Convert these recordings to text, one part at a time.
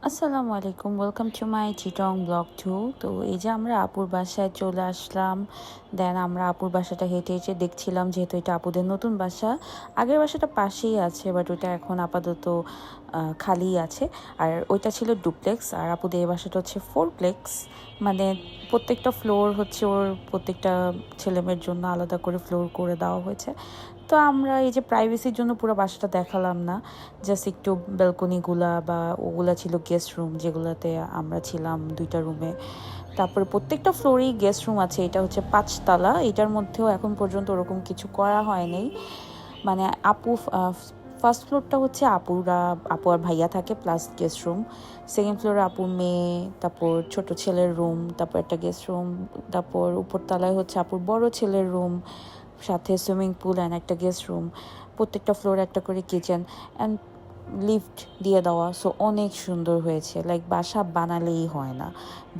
আসসালামু আলাইকুম, welcome to my Chittagong blog 2। তো এই যে আমরা আপুর বাসায় চলে আসলাম। দেন আমরা আপুর বাসাটা হেঁটে হেঁটে দেখছিলাম, যেহেতু এটা আপুদের নতুন বাসা। আগের বাসাটা পাশেই আছে, বাট ওইটা এখন আপাতত খালি আছে। আর ওইটা ছিল ডুপ্লেক্স, আর আপুদের এই বাসাটা হচ্ছে ফোরপ্লেক্স। মানে প্রত্যেকটা ফ্লোর হচ্ছে ওর প্রত্যেকটা ছেলেমেয়ের জন্য আলাদা করে ফ্লোর করে দেওয়া হয়েছে। তো আমরা এই যে প্রাইভেসির জন্য পুরো বাসাটা দেখালাম না, জাস্ট একটু ব্যালকনিগুলা বা ওগুলা ছিল গেস্ট রুম, যেগুলোতে আমরা ছিলাম দুইটা রুমে। তারপরে প্রত্যেকটা ফ্লোরেই গেস্ট রুম আছে। এটা হচ্ছে 5 তলা, এটার মধ্যেও এখন পর্যন্ত ওরকম কিছু করা হয়নি। মানে ফার্স্ট ফ্লোরটা হচ্ছে আপু আর ভাইয়া থাকে প্লাস গেস্ট রুম। সেকেন্ড ফ্লোরে আপুর মেয়ে, তারপর ছোট ছেলের রুম, তারপর একটা গেস্ট রুম। তারপর উপর তলায় হচ্ছে আপুর বড় ছেলের রুম, সাথে সুইমিং পুল অ্যান্ড একটা গেস্ট রুম। প্রত্যেকটা ফ্লোরে একটা করে কিচেন অ্যান্ড লিফট দিয়ে দেওয়া। সো অনেক সুন্দর হয়েছে। লাইক বাসা বানালেই হয় না,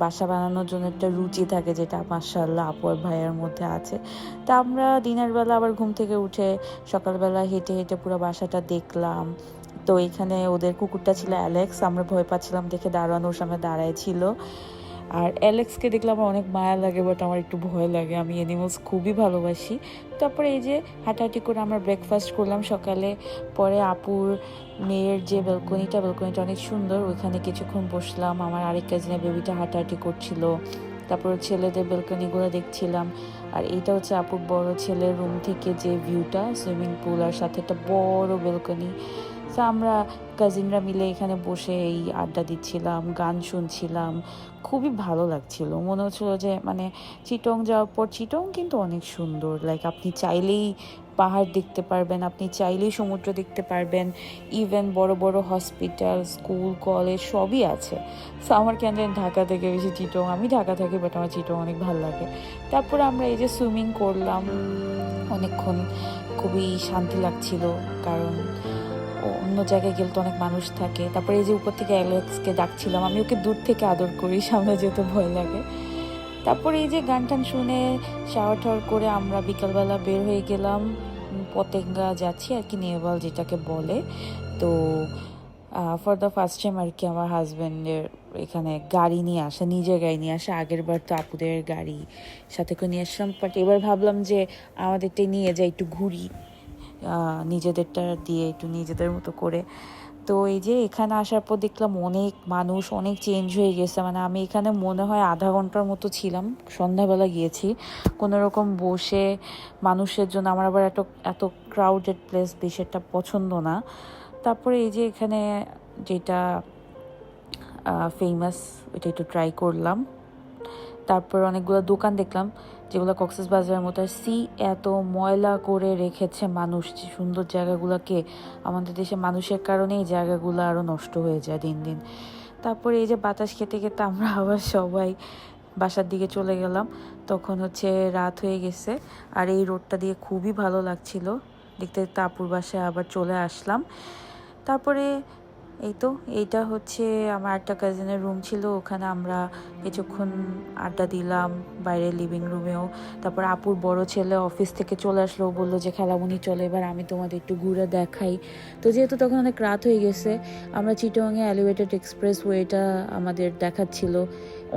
বাসা বানানোর জন্য একটা রুচি থাকে, যেটা মাশাআল্লাহ আপু আর ভাইয়ের মধ্যে আছে। তা আমরা দিনের বেলা আবার ঘুম থেকে উঠে সকালবেলা হেঁটে হেঁটে পুরো বাসাটা দেখলাম। তো এখানে ওদের কুকুরটা ছিল অ্যালেক্স, আমরা ভয় পাচ্ছিলাম দেখে দাঁড়ানোর সামনে দাঁড়ায় ছিল। আর অ্যালেক্সকে দেখলে আমার অনেক মায়া লাগে, বাট আমার একটু ভয় লাগে, আমি অ্যানিমালস খুবই ভালোবাসি। তারপরে এই যে হাঁটাহাঁটি করে আমরা ব্রেকফাস্ট করলাম সকালে। পরে আপুর মেয়ের যে ব্যালকনিটা অনেক সুন্দর, ওইখানে কিছুক্ষণ বসলাম। আমার আরেক কাজিনের বেবিটা হাঁটাহাঁটি করছিল। তারপর ছেলেদের ব্যালকনিগুলো দেখছিলাম। আর এইটা হচ্ছে আপুর বড় ছেলের রুম থেকে যে ভিউটা, সুইমিং পুল আর সাথে একটা বড় ব্যালকনি। তো আমরা কাজিনরা মিলে এখানে বসে এই আড্ডা দিচ্ছিলাম, গান শুনছিলাম। খুবই ভালো লাগছিল, মনে হচ্ছিল যে মানে চিটং যাওয়ার পর, চিটং কিন্তু অনেক সুন্দর। লাইক আপনি চাইলেই পাহাড় দেখতে পারবেন, আপনি চাইলেই সমুদ্র দেখতে পারবেন। ইভেন বড় বড় হসপিটাল, স্কুল, কলেজ সবই আছে। সো আমার কেন জানি ঢাকা থেকে বেশি চিটং, আমি ঢাকা থাকি বাট আমার চিটং অনেক ভালো লাগে। তারপরে আমরা এই যে সুইমিং করলাম অনেকক্ষণ, খুবই শান্তি লাগছিল। কারণ অন্য জায়গায় গেলে তো অনেক মানুষ থাকে। তারপরে এই যে উপর থেকে অ্যালেক্সকে ডাকছিলাম, আমি ওকে দূর থেকে আদর করি, সামনে যেতে ভয় লাগে। তারপরে এই যে গান টান শুনে শাওয়ার টাওয়ার করে আমরা বিকালবেলা বের হয়ে গেলাম। পতেঙ্গা যাচ্ছি আর কি, নেভাল যেটাকে বলে। তো ফর দ্য ফার্স্ট টাইম আর কি আমার হাজব্যান্ডের এখানে গাড়ি নিয়ে আসা, নিজের গাড়ি নিয়ে আসা। আগের বার তো আপুদের গাড়ি সাথে করে নিয়ে আসলাম, বাট এবার ভাবলাম যে আমাদেরটাই নিয়ে যাই, একটু ঘুরি নিজেদেরটা দিয়ে, একটু নিজেদের মতো করে। তো এই যে এখানে আসার পর দেখলাম অনেক মানুষ, অনেক চেঞ্জ হয়ে গেছে। মানে আমি এখানে মনে হয় আধা ঘন্টার মতো ছিলাম, সন্ধ্যাবেলা গিয়েছি। কোনো রকম বসে মানুষের জন্য আমার আবার এত ক্রাউডেড প্লেস বেশি একটা পছন্দ না। তারপরে এই যে এখানে যেটা ফেমাস, ওইটা একটু ট্রাই করলাম। তারপর অনেকগুলো দোকান দেখলাম, যেগুলো কক্সবাজারের মতো। এত ময়লা করে রেখেছে মানুষ, যে সুন্দর জায়গাগুলোকে। আমাদের দেশে মানুষের কারণে এই জায়গাগুলো আরও নষ্ট হয়ে যায় দিন দিন। তারপরে এই যে বাতাস খেতে খেতে আমরা আবার সবাই বাসার দিকে চলে গেলাম। তখন হচ্ছে রাত হয়ে গেছে, আর এই রোডটা দিয়ে খুবই ভালো লাগছিল দেখতে দেখতে। আপুর বাসায় আবার চলে আসলাম। তারপরে এই তো, এইটা হচ্ছে আমার একটা কাজিনের রুম ছিল, ওখানে আমরা কিছুক্ষণ আড্ডা দিলাম বাইরে লিভিং রুমেও। তারপর আপুর বড় ছেলে অফিস থেকে চলে আসলো, বললো যে খালামুনি চলে, এবার আমি তোমাদের একটু ঘুরে দেখাই। তো যেহেতু তখন অনেক রাত হয়ে গেছে, আমরা চিটংয়ে এলিভেটেড এক্সপ্রেস ওয়েটা আমাদের দেখাচ্ছিল।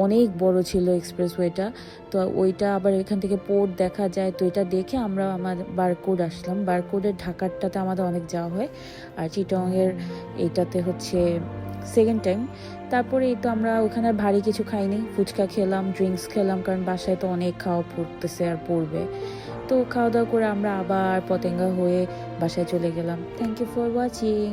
অনেক বড় ছিল এক্সপ্রেস ওয়েটা। তো ওইটা আবার এখান থেকে পোর্ট দেখা যায়। তো এটা দেখে আমরা আমাদের বারকোড আসলাম। বারকোডের ঢাকারটাতে আমাদের অনেক যাওয়া হয়, আর চিটংয়ের এইটাতে হচ্ছে সেকেন্ড টাইম। তারপরে এই তো আমরা ওখানে ভারী কিছু খাইনি, ফুচকা খেলাম, ড্রিঙ্কস খেলাম, কারণ বাসায় তো অনেক খাওয়া পড়তেছে আর পড়বে। তো খাওয়া দাওয়া করে আমরা আবার পতেঙ্গা হয়ে বাসায় চলে গেলাম। Thank you for watching.